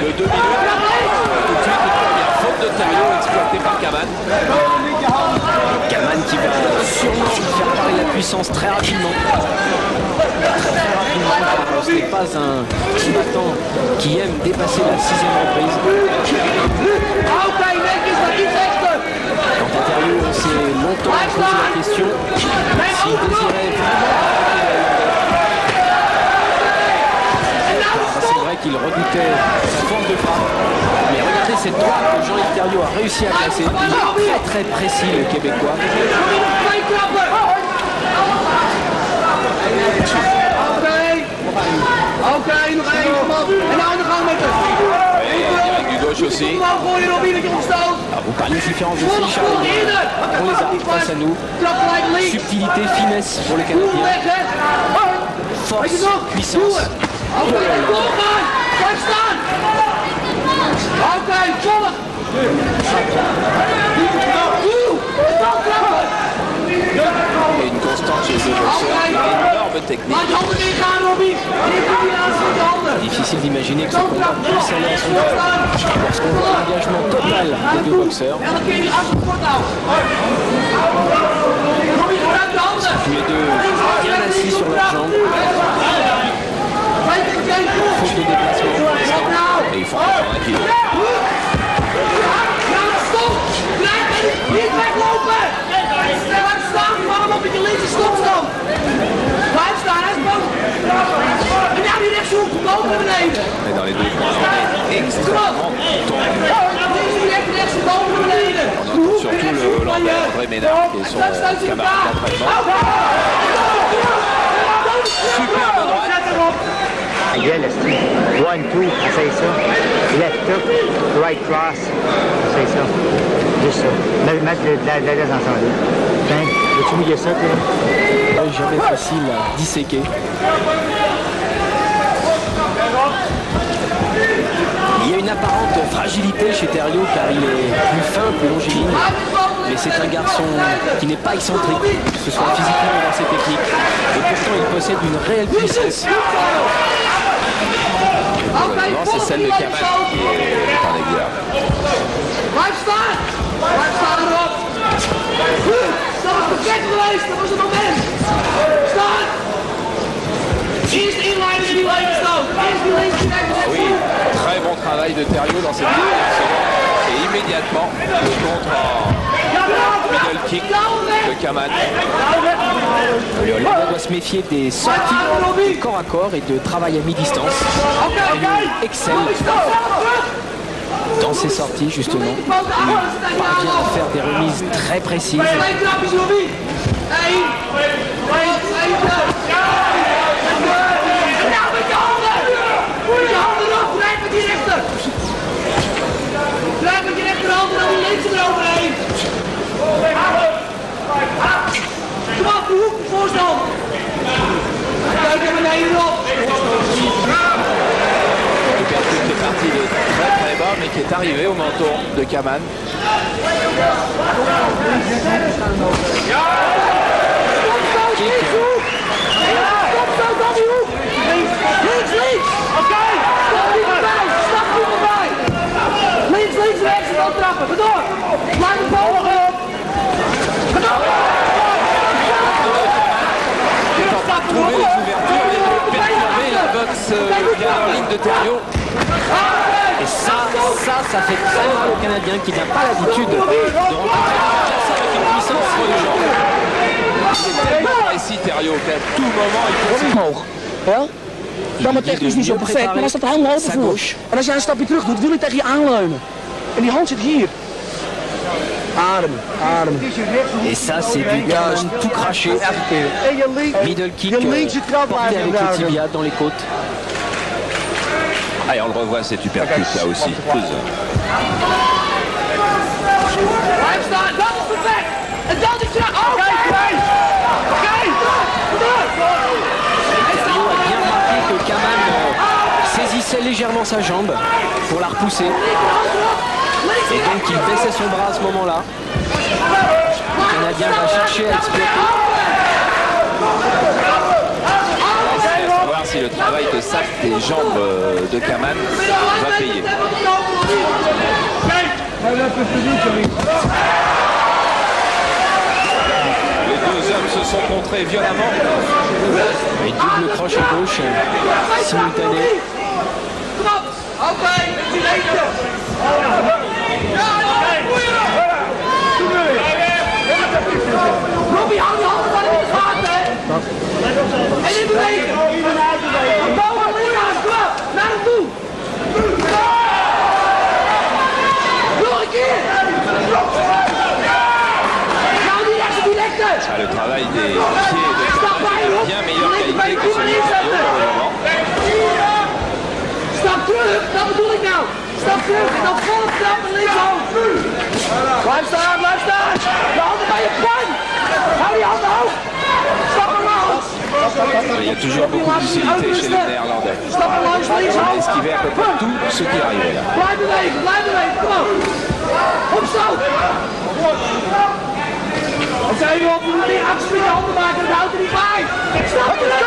de 2 minutes. Tout de suite, une première faute de Thériault exploitée par Kaman. Kaman qui va sûrement faire parler la puissance très rapidement. Très rapidement, car ce n'est pas un combattant qui aime dépasser la 6e reprise. Quant à Thériault, on s'est longtemps posé la question s'il désirait vraiment. C'est vrai qu'il redoutait sa force de frappe. Mais regardez cette droite que Jean-Yves Thériault a réussi à placer. Il est très précis, le Québécois. Direct du gauche aussi. Alors, vous parlez de différence de style, Charles. On les a face à nous. Subtilité, finesse pour le Canadien. Force, puissance. Et une constante chez ce boxeur, une énorme technique. Difficile d'imaginer que ce combat puisse aller à son terme lorsqu'on voit l'engagement total des deux boxeurs. Tous les deux bien assis sur leurs jambes. Faute de déplacement pour l'instant. Et il faut encore un kilo. Mais dans les deux coins, on est extrêmement tendu. On entend surtout le Hollandais André Ménard qui est son camarade d'entraînement. Superbe droite. Again, it's 1-2, essaye ça. Left hook, right cross, essaye ça. Juste ça. Mettre de la laisse dans son dos. Tiens, veux-tu mouiller ça, toi? Jamais facile à disséquer. Il y a une apparente fragilité chez Thériault car il est plus fin, plus longiligne. Mais c'est un garçon qui n'est pas excentrique, que ce soit physiquement ou dans ses techniques. Et pourtant, il possède une réelle puissance. Probablement, c'est celle de Kaman qui est en exergue. Oui, très bon travail de Thériault dans cette dernière seconde. Et immédiatement, le contre en middle kick de Kaman. Le Hollandais doit se méfier des sorties de corps à corps et de travail à mi-distance. Thériault excelle dans ses sorties, justement. Il parvient à faire des remises très précises. Le est parti de très très bas, mais qui est arrivé au menton de Kaman. Trouver les ouvertures, les perturber la boxe en ligne de Thériault. Et ça fait très mal au Canadien qui n'a pas l'habitude de rencontrer avec une puissance sur les jambes. Il est tellement précis Thériault qu'à tout moment il faut... Omhoog. Ja? Dan maar technisch niet zo perfect, maar dan staat de hand open voor. En als jij een stapje terug doet, wil hij tegen je aanleunen. En die hand zit hier. Ademen, ademen. Et ça, c'est du Kaman tout craché. Middle kick porté avec le tibia dans les côtes. Ah, et on le revoit cet uppercut là aussi. Saisissait légèrement sa jambe pour la repousser. Et donc il baissait son bras à ce moment-là. Le Canadien va chercher à exploiter. On va savoir si le travail que sac des jambes de Kaman va payer. Les deux hommes se sont contrés violemment. Et double crochet gauche simultané. Robbie, hou je handen maar in de gaten. En in bewegen. Van boven, lichaam, kom op. Naar hem toe. Nog een keer. Nou, die rechts, die rechter. Le travail des pieds de Kaman est bien meilleure qualité que celui de Thériault pour le moment. Stap terug, dat bedoel ik nou. Stap terug en dan volle trap en linkshoofd. Blijf staan, blijf staan. De handen bij je pan. Hou die handen hoog. Stap er langs. Il y a toujours beaucoup de lucidité chez les Néerlandais. Stap er langs, On a linkshoofd. esquivé à peu près tout ce qui arrivait là. Blijf bewegen, kom op. Opstoot. En zei je op, je moet meer actie je handen maken, dat houdt er niet bij. Stap terug.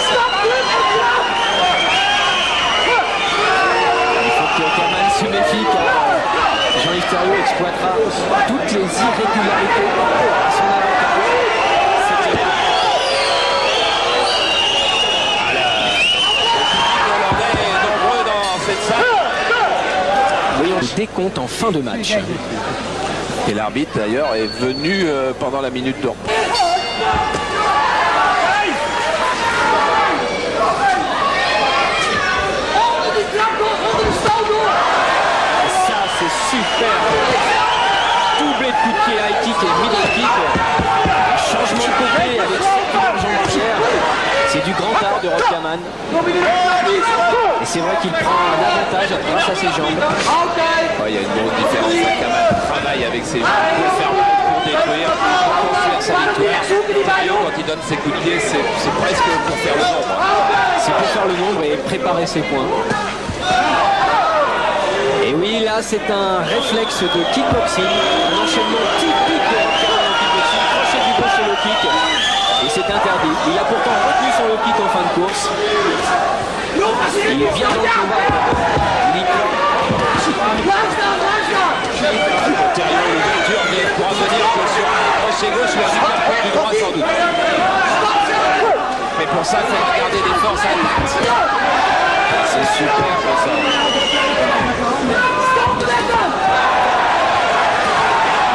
Stap terug en trap. Il faut que Kaman se méfie car Jean-Yves Thériault exploitera toutes les irrégularités à son avantage. Les Néerlandais nombreux dans cette salle. Oui, on décompte en fin de match. Et l'arbitre d'ailleurs est venu pendant la minute de repos. Onder die trap door, onder de stoot door. Ça, c'est super. Doublé de coup de pied high kick et middle kick. Changement de côté avec cette marge en arrière. C'est du grand art de Rob Kaman. Et c'est vrai qu'il prend un avantage grâce à ses jambes. Ouais, il y a une grosse différence. Kaman travaille avec ses jambes pour faire mal, pour détruire, pour construire sa victoire. Thériault, quand il donne ses coups de pied, c'est presque pour faire le nombre. C'est pour faire le nombre et préparer ses points. Et oui, là, c'est un réflexe de kickboxing, un enchaînement typique de Rob Kaman en kickboxing, crochet du gauche et le kick. Et c'est interdit. Il a pourtant retenu son low kick en fin de course. Il vient dans le combat. Thériault, l'ouverture ne pourra venir que sur un crochet gauche, il a dû faire du droit sans doute. Mais pour ça, il faudra garder des forces intactes. C'est superbe ça.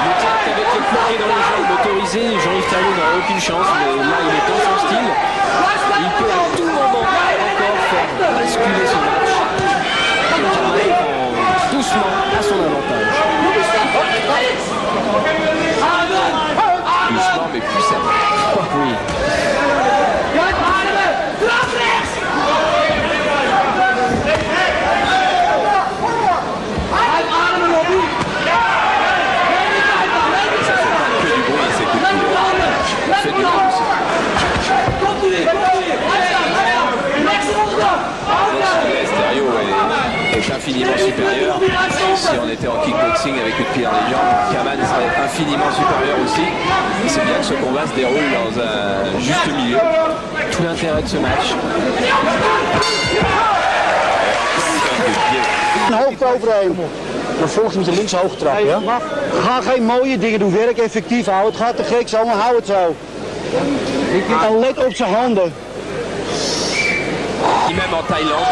Le track avec le pied dans les jambes autorisé, Jean-Yves Thériault n'aura aucune chance, mais là il est dans son style. Il peut à tout moment encore faire basculer ce match. Et Kaman prend doucement à son avantage. Doucement mais puissamment. Oui. Thériault est infiniment supérieur. Si on était en kickboxing avec une pied dans les jambes, Kaman serait infiniment supérieur aussi. C'est bien que ce combat se déroule dans un juste milieu. Tout l'intérêt de ce match. Een hoogte overheen. Dan volgt met je links hoog trap, ja? Ga geen mooie dingen doen, werk effectief, hou het gaat te gek zo, maar hou het zo. En let op zijn handen. Qui même en Thaïlande,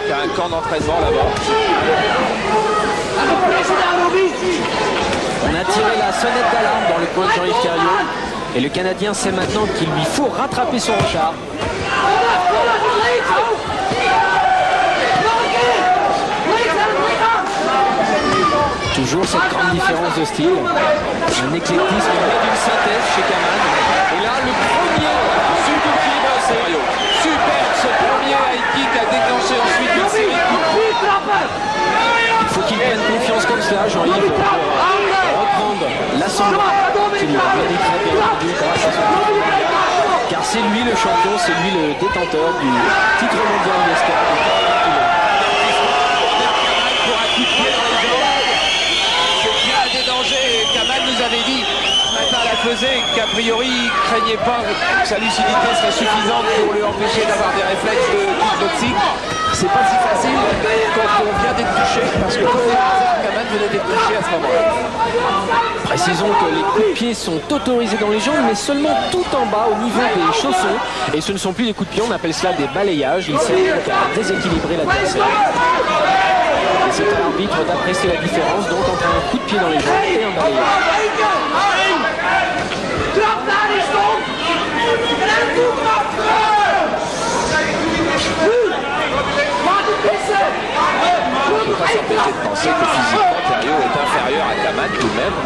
qui a un camp d'entraînement là-bas. On a tiré la sonnette d'alarme dans le coin de Jean-Yves Thériault. Et le Canadien sait maintenant qu'il lui faut rattraper son retard. Toujours cette grande différence de style. Un éclectisme mais d'une synthèse chez Kaman. Et là, le premier super kick de Thériault. Super, ce premier high kick a déclenché ensuite une série de coups. Il faut qu'il prenne confiance comme cela, Jean-Yves, pour reprendre l'ascendant qui lui a bien très bien rendu grâce à son titre. Car c'est lui le champion, c'est lui le détenteur du titre mondial d'escalade. Pour un coup de pied dans les jambes. C'est bien des dangers. Kaman nous avait dit ce matin à la faisait et qu'a priori il craignait pas que sa lucidité serait suffisante pour lui empêcher d'avoir des réflexes de kickboxing. C'est pas si facile quand on vient d'être touché, parce que comme Kaman venait d'être touché à ce moment-là. Précisons que les coups de pied sont autorisés dans les jambes, mais seulement tout en bas au niveau des chaussons. Et ce ne sont plus des coups de pied, on appelle cela des balayages. Ils servent à déséquilibrer l'adversaire. Et c'est à l'arbitre d'apprécier la différence donc entre un coup de pied dans les jambes et un balayage. On ne peut pas s'empêcher de penser que physiquement Thériault est inférieur à Kaman tout de même.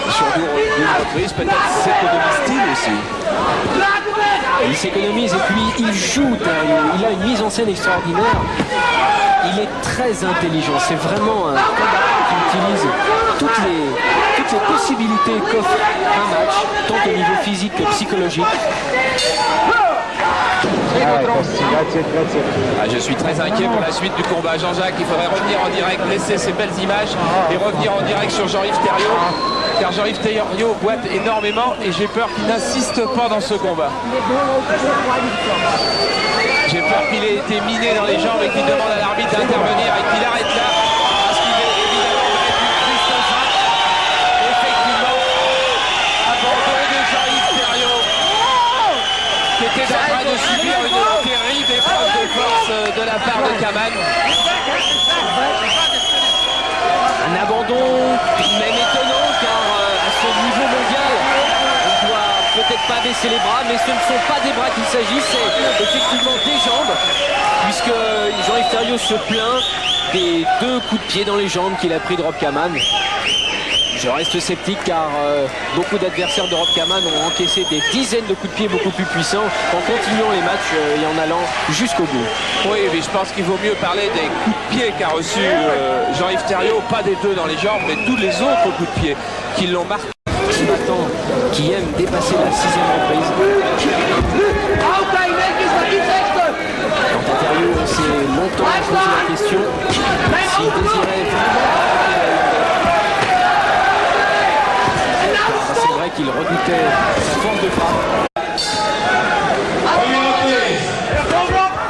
Et sur une reprise, peut-être s'économise-t-il aussi. Il s'économise et puis il joue Thériault. Il a une mise en scène extraordinaire. Il est très intelligent. C'est vraiment un combattant qui utilise toutes les possibilités qu'offre un match, tant au niveau physique que psychologique. Je suis très inquiet pour la suite du combat. Jean-Jacques, il faudrait revenir en direct, laisser ces belles images et revenir en direct sur Jean-Yves Thériault. Car Jean-Yves Thériault boite énormément et j'ai peur qu'il n'insiste pas dans ce combat. J'ai peur qu'il ait été miné dans les jambes et qu'il demande à l'arbitre d'intervenir et qu'il arrête là. Parce qu'il est évidemment mettre une triste fin. Effectivement, abandon de Jean-Yves Thériault, qui était en train de subir une terrible épreuve de force de la part de Kaman. Un abandon même étonnant car à ce niveau mondial, on ne doit peut-être pas baisser les bras, mais ce ne sont pas des bras qu'il s'agit, c'est effectivement des jambes, puisque Jean-Yves Thériault se plaint des 2 coups de pied dans les jambes qu'il a pris de Rob Kaman. Je reste sceptique car beaucoup d'adversaires de Rob Kaman ont encaissé des dizaines de coups de pied beaucoup plus puissants en continuant les matchs et en allant jusqu'au bout. Oui, mais je pense qu'il vaut mieux parler des coups de pied qu'a reçu Jean-Yves Thériault, pas des 2 dans les jambes, mais tous les autres coups de pied qui l'ont marqué. Combattant qui aime dépasser la 6e reprise. Quant à Thériault, on s'est longtemps posé la question s'il désirait vraiment. C'est vrai qu'il redoutait sa forme de frappe.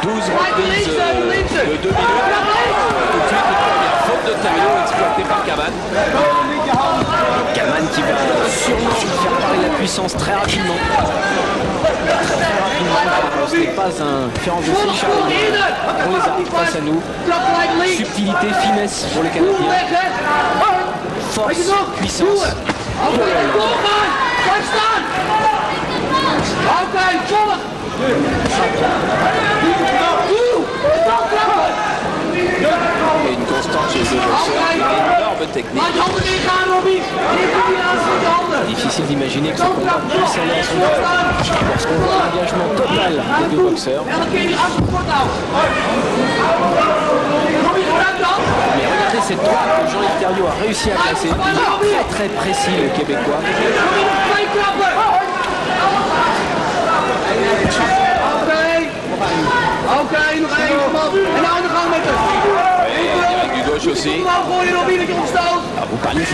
12 reprises de 2 minutes. Tout de suite, une première faute de Thériault exploitée par Kaman. Kaman qui va sûrement faire parler la puissance très rapidement. Très rapidement, car ce n'est pas un fer en finish on les a face à nous. Subtilité, finesse pour le Canadien. Force, puissance. Et une constante chez les deux boxeurs, une énorme technique. Difficile d'imaginer que ce combat puisse aller à son faveur lorsqu'on voit l'engagement total des 2 boxeurs. Mais regardez cette droite que Jean-Yves Thériault a réussi à placer. Il est très précis le Québécois. Et direct du gauche aussi. Vous parliez